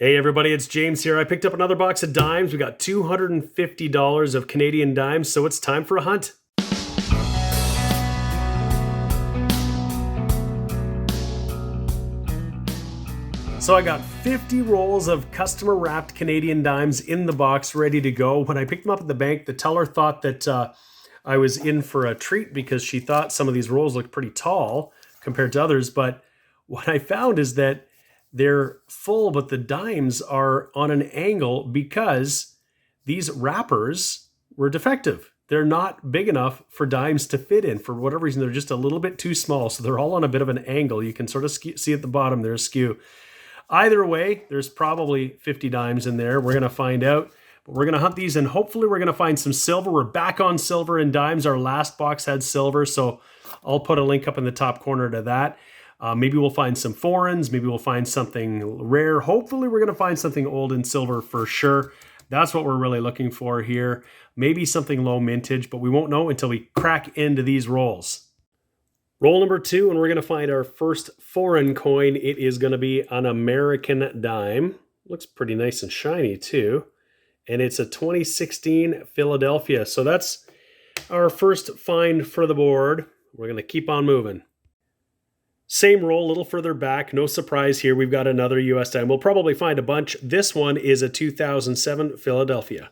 Hey everybody, it's James here. I picked up another box of dimes. We got $250 of Canadian dimes, so it's time for a hunt. So I got 50 rolls of customer wrapped Canadian dimes in the box ready to go. When I picked them up at the bank, the teller thought that I was in for a treat because she thought some of these rolls looked pretty tall compared to others. But what I found is that they're full, but the dimes are on an angle because these wrappers were defective. They're not big enough for dimes to fit in. For whatever reason, they're just a little bit too small. So they're all on a bit of an angle. You can sort of see at the bottom, they're askew. Either way, there's probably 50 dimes in there. We're going to find out. But we're going to hunt these, and hopefully we're going to find some silver. We're back on silver and dimes. Our last box had silver, so I'll put a link up in the top corner to that. Maybe we'll find some foreigns. Maybe we'll find something rare. Hopefully we're going to find something old in silver for sure. That's what we're really looking for here. Maybe something low mintage, but we won't know until we crack into these rolls. Roll number 2, and we're going to find our first foreign coin. It is going to be an American dime. Looks pretty nice and shiny too. And it's a 2016 Philadelphia. So that's our first find for the board. We're going to keep on moving. Same roll, a little further back. No surprise here. We've got another US dime. We'll probably find a bunch. This one is a 2007 Philadelphia.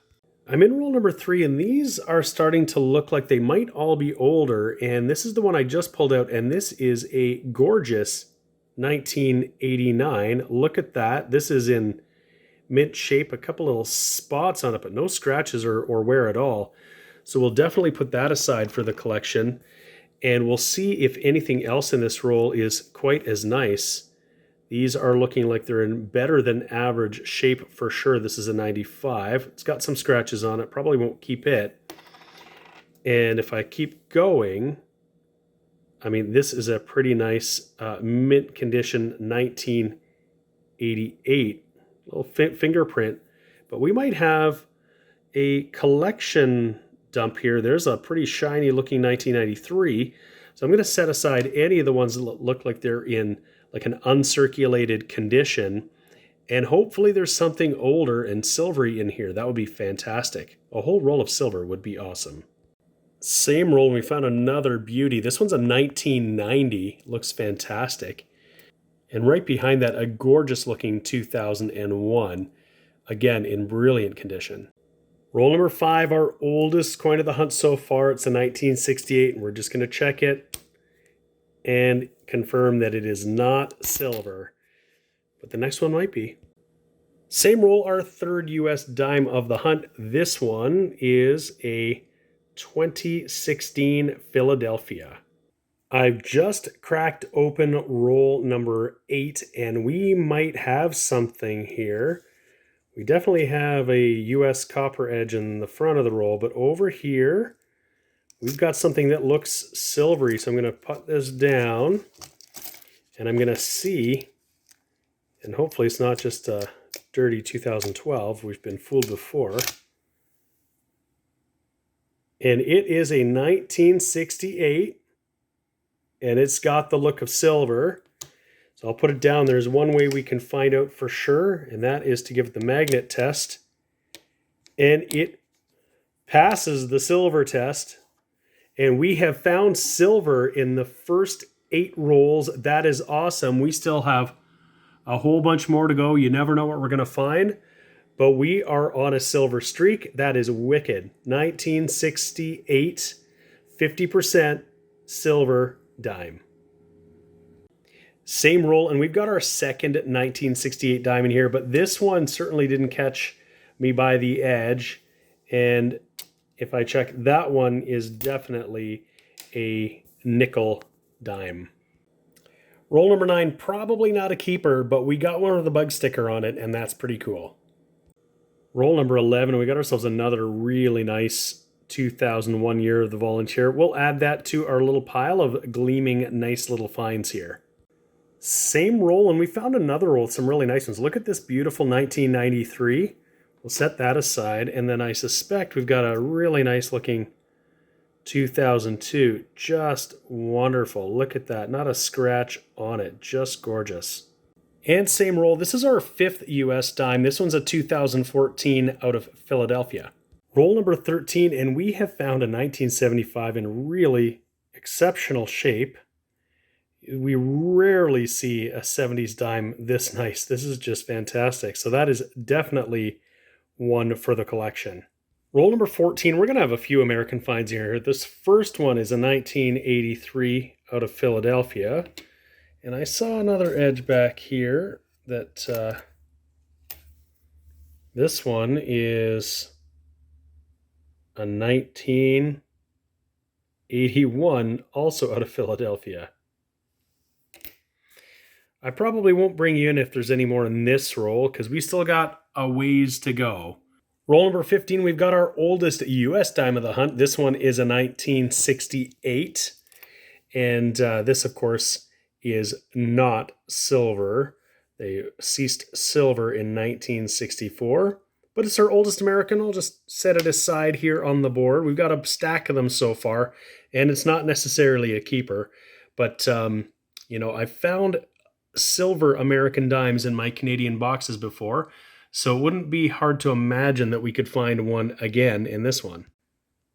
I'm in roll number 3, and these are starting to look like they might all be older. And this is the one I just pulled out, and this is a gorgeous 1989. Look at that. This is in mint shape, a couple little spots on it, but no scratches or wear at all. So we'll definitely put that aside for the collection. And we'll see if anything else in this roll is quite as nice. These are looking like they're in better than average shape for sure. This is a 95. It's got some scratches on it. Probably won't keep it. And if I keep going, I mean, this is a pretty nice mint condition 1988. Little fingerprint. But we might have a collection dump here. There's a pretty shiny looking 1993. So I'm going to set aside any of the ones that look like they're in like an uncirculated condition. And hopefully there's something older and silvery in here. That would be fantastic. A whole roll of silver would be awesome. Same roll, and we found another beauty. This one's a 1990. Looks fantastic. And right behind that, a gorgeous looking 2001. Again, in brilliant condition. Roll number 5, our oldest coin of the hunt so far. It's a 1968, and we're just going to check it and confirm that it is not silver. But the next one might be. Same roll, our third US dime of the hunt. This one is a 2016 Philadelphia. I've just cracked open roll number 8, and we might have something here. We definitely have a US copper edge in the front of the roll, but over here, we've got something that looks silvery. So I'm going to put this down, and I'm going to see, and hopefully it's not just a dirty 2012. We've been fooled before. And it is a 1968, and it's got the look of silver. So I'll put it down. There's one way we can find out for sure, and that is to give it the magnet test. And it passes the silver test. And we have found silver in the first 8 rolls. That is awesome. We still have a whole bunch more to go. You never know what we're going to find. But we are on a silver streak. That is wicked. 1968, 50% silver dime. Same roll, and we've got our second 1968 diamond here, but this one certainly didn't catch me by the edge. And if I check, that one is definitely a nickel dime. Roll number 9, probably not a keeper, but we got one with a bug sticker on it, and that's pretty cool. Roll number 11, we got ourselves another really nice 2001 year of the volunteer. We'll add that to our little pile of gleaming nice little finds here. Same roll, and we found another roll with some really nice ones. Look at this beautiful 1993. We'll set that aside, and then I suspect we've got a really nice looking 2002. Just wonderful. Look at that. Not a scratch on it. Just gorgeous. And same roll. This is our 5th US dime. This one's a 2014 out of Philadelphia. Roll number 13, and we have found a 1975 in really exceptional shape. We rarely see a 70s dime this nice. This is just fantastic. So that is definitely one for the collection. Roll number 14, we're going to have a few American finds here. This first one is a 1983 out of Philadelphia. And I saw another edge back here that this one is a 1981, also out of Philadelphia. I probably won't bring you in if there's any more in this roll because we still got a ways to go. Roll number 15, we've got our oldest US dime of the hunt. This one is a 1968. And this, of course, is not silver. They ceased silver in 1964. But it's our oldest American. I'll just set it aside here on the board. We've got a stack of them so far. And it's not necessarily a keeper. But, I've found silver American dimes in my Canadian boxes before, so it wouldn't be hard to imagine that we could find one again in this one.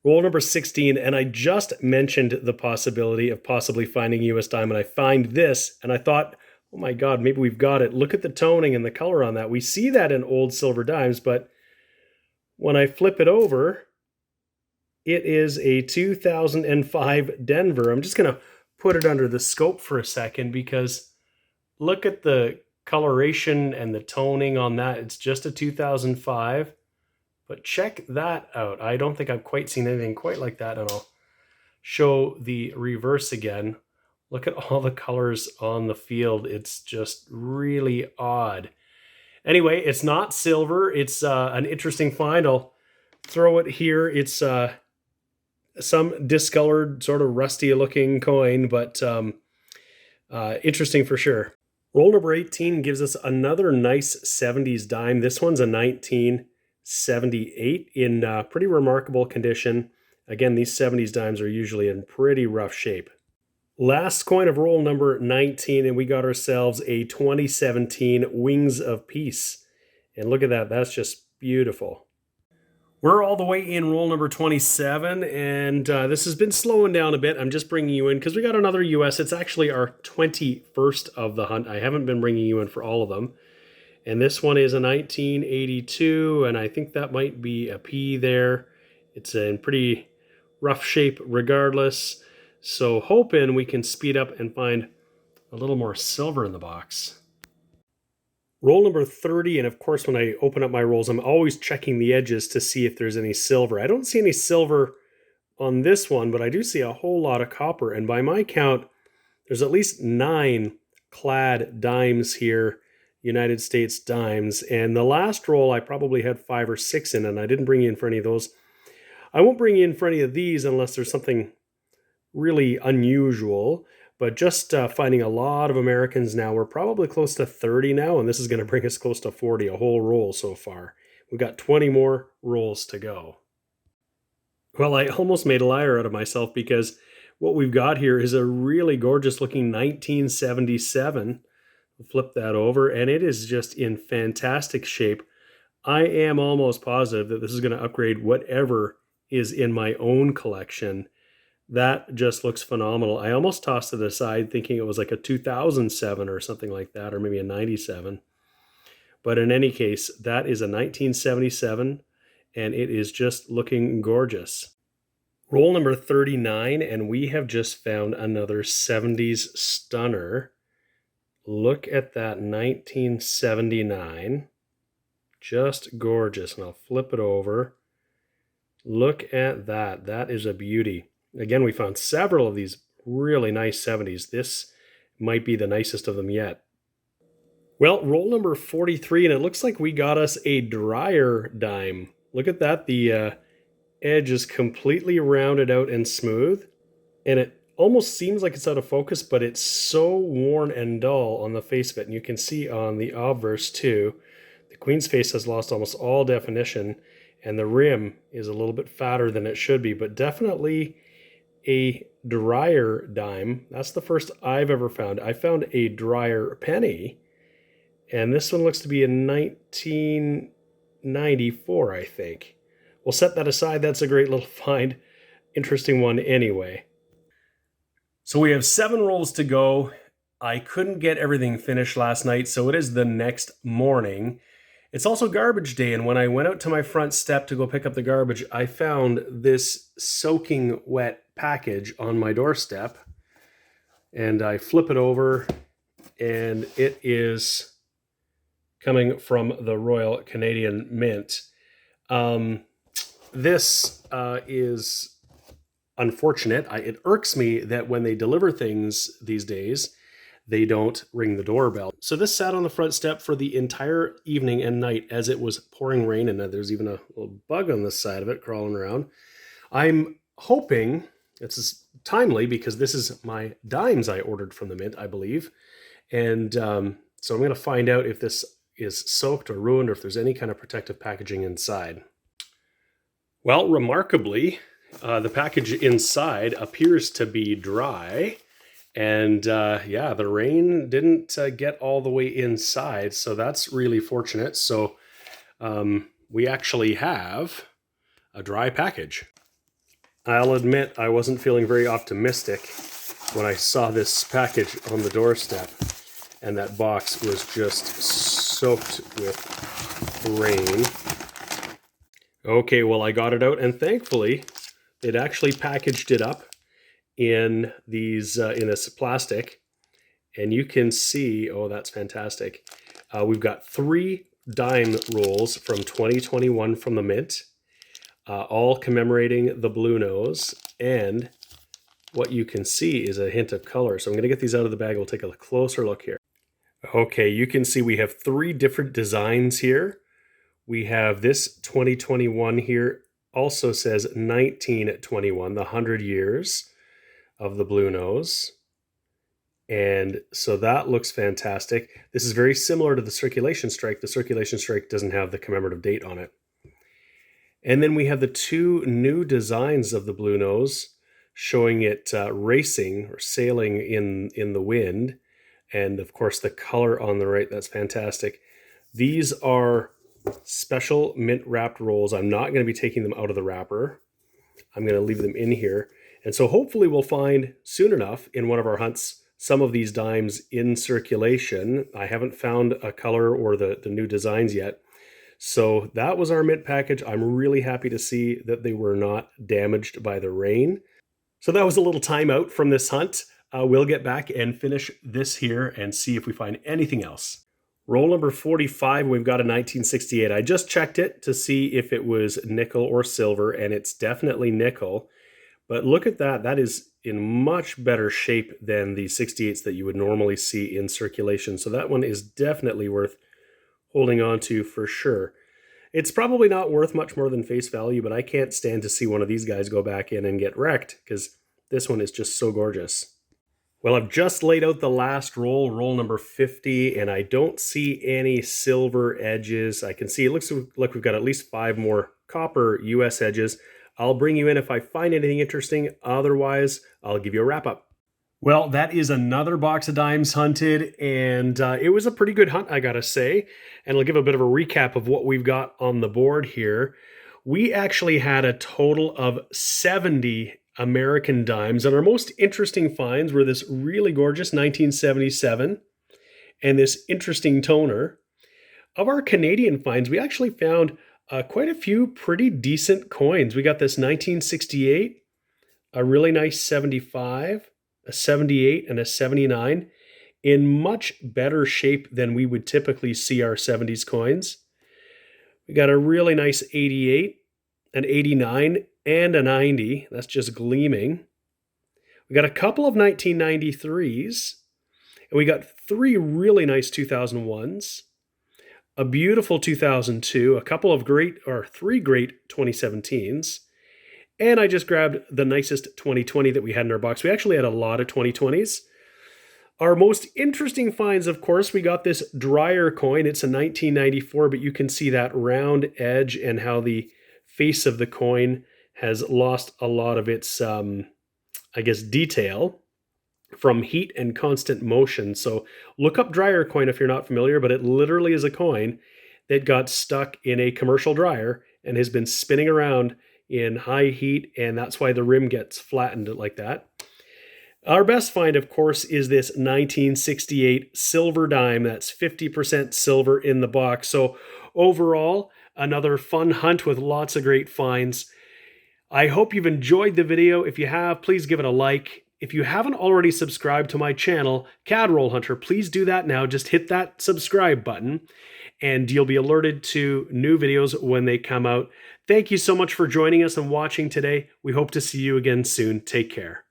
Roll number 16, and I just mentioned the possibility of possibly finding US dime, and I find this, and I thought, oh my God, maybe we've got it. Look at the toning and the color on that. We see that in old silver dimes, but when I flip it over, it is a 2005 Denver. I'm just going to put it under the scope for a second because look at the coloration and the toning on that. It's just a 2005, but check that out. I don't think I've quite seen anything quite like that, and I'll show the reverse again. Look at all the colors on the field. It's just really odd. Anyway, it's not silver. It's an interesting find. I'll throw it here. It's some discolored, sort of rusty looking coin, but interesting for sure. Roll number 18 gives us another nice 70s dime. This one's a 1978 in pretty remarkable condition. Again, these 70s dimes are usually in pretty rough shape. Last coin of roll number 19, and we got ourselves a 2017 Wings of Peace. And look at that, that's just beautiful. We're all the way in roll number 27, and this has been slowing down a bit. I'm just bringing you in because we got another US. It's actually our 21st of the hunt. I haven't been bringing you in for all of them. And this one is a 1982, and I think that might be a P there. It's in pretty rough shape regardless. So hoping we can speed up and find a little more silver in the box. Roll number 30, and of course when I open up my rolls, I'm always checking the edges to see if there's any silver. I don't see any silver on this one, but I do see a whole lot of copper, and by my count, there's at least 9 clad dimes here, United States dimes, and the last roll I probably had 5 or 6 in, and I didn't bring you in for any of those. I won't bring you in for any of these unless there's something really unusual. But just finding a lot of Americans now. We're probably close to 30 now, and this is going to bring us close to 40, a whole roll so far. We've got 20 more rolls to go. Well, I almost made a liar out of myself because what we've got here is a really gorgeous looking 1977. Flip that over, and it is just in fantastic shape. I am almost positive that this is going to upgrade whatever is in my own collection. That just looks phenomenal. I almost tossed it aside thinking it was like a 2007 or something like that, or maybe a 97. But in any case, that is a 1977, and it is just looking gorgeous. Roll number 39, and we have just found another 70s stunner. Look at that 1979. Just gorgeous. And I'll flip it over. Look at that. That is a beauty. Again, we found several of these really nice 70s. This might be the nicest of them yet. Well, roll number 43, and it looks like we got us a dryer dime. Look at that. The edge is completely rounded out and smooth, and it almost seems like it's out of focus, but it's so worn and dull on the face of it. And you can see on the obverse too, the queen's face has lost almost all definition, and the rim is a little bit fatter than it should be, but definitely a dryer dime. That's the first I've ever found. I found a dryer penny, And this one looks to be in 1994, I think. We'll set that aside. That's a great little find. Interesting one anyway. So we have 7 rolls to go. I couldn't get everything finished last night, so it is the next morning. It's also garbage day, and when I went out to my front step to go pick up the garbage, I found this soaking wet package on my doorstep. And I flip it over, and it is coming from the Royal Canadian Mint. This is unfortunate. It irks me that when they deliver things these days, they don't ring the doorbell. So this sat on the front step for the entire evening and night as it was pouring rain, and there's even a little bug on this side of it crawling around. I'm hoping it's timely because this is my dimes I ordered from the Mint, I believe. And so I'm going to find out if this is soaked or ruined or if there's any kind of protective packaging inside. Well, remarkably, the package inside appears to be dry. And yeah, the rain didn't get all the way inside, so that's really fortunate. So we actually have a dry package. I'll admit I wasn't feeling very optimistic when I saw this package on the doorstep, and that box was just soaked with rain. Okay, well, I got it out, and thankfully it actually packaged it up in these in this plastic, and you can see, oh, that's fantastic. We've got 3 dime rolls from 2021 from the Mint, all commemorating the blue nose, and what you can see is a hint of color. So I'm going to get these out of the bag. We'll take a closer look here. Okay, you can see we have 3 different designs here. We have this 2021 here, also says 1921, the 100 years of the blue nose. And so that looks fantastic. This is very similar to the circulation strike. The circulation strike doesn't have the commemorative date on it. And then we have the 2 new designs of the blue nose showing it racing or sailing in the wind. And of course the color on the right, that's fantastic. These are special mint wrapped rolls. I'm not going to be taking them out of the wrapper. I'm going to leave them in here. And so hopefully we'll find soon enough in one of our hunts some of these dimes in circulation. I haven't found a color or the new designs yet. So that was our mint package. I'm really happy to see that they were not damaged by the rain. So that was a little time out from this hunt. We'll get back and finish this here and see if we find anything else. Roll number 45, we've got a 1968. I just checked it to see if it was nickel or silver, and it's definitely nickel. But look at that. That is in much better shape than the 68s that you would normally see in circulation. So that one is definitely worth holding on to for sure. It's probably not worth much more than face value, but I can't stand to see one of these guys go back in and get wrecked because this one is just so gorgeous. Well, I've just laid out the last roll, roll number 50, and I don't see any silver edges. I can see it looks like we've got at least 5 more copper US edges. I'll bring you in if I find anything interesting. Otherwise, I'll give you a wrap up. Well, that is another box of dimes hunted, and it was a pretty good hunt, I gotta say. And I'll give a bit of a recap of what we've got on the board here. We actually had a total of 70 American dimes, and our most interesting finds were this really gorgeous 1977 and this interesting toner. Of our Canadian finds, we actually found quite a few pretty decent coins. We got this 1968, a really nice 75, a 78, and a 79 in much better shape than we would typically see our 70s coins. We got a really nice 88, an 89, and a 90. That's just gleaming. We got a couple of 1993s, and we got 3 really nice 2001s, a beautiful 2002, a couple of 3 great 2017s, and I just grabbed the nicest 2020 that we had in our box. We actually had a lot of 2020s. Our most interesting finds, of course, we got this Dryer coin. It's a 1994, but you can see that round edge and how the face of the coin has lost a lot of its, detail. from heat and constant motion. So look up dryer coin if you're not familiar, but it literally is a coin that got stuck in a commercial dryer and has been spinning around in high heat, and that's why the rim gets flattened like that. Our best find, of course, is this 1968 silver dime. That's 50% silver in the box. So overall, another fun hunt with lots of great finds. I hope you've enjoyed the video. If you have, please give it a like. If you haven't already subscribed to my channel, CAD Roll Hunter, please do that now. Just hit that subscribe button and you'll be alerted to new videos when they come out. Thank you so much for joining us and watching today. We hope to see you again soon. Take care.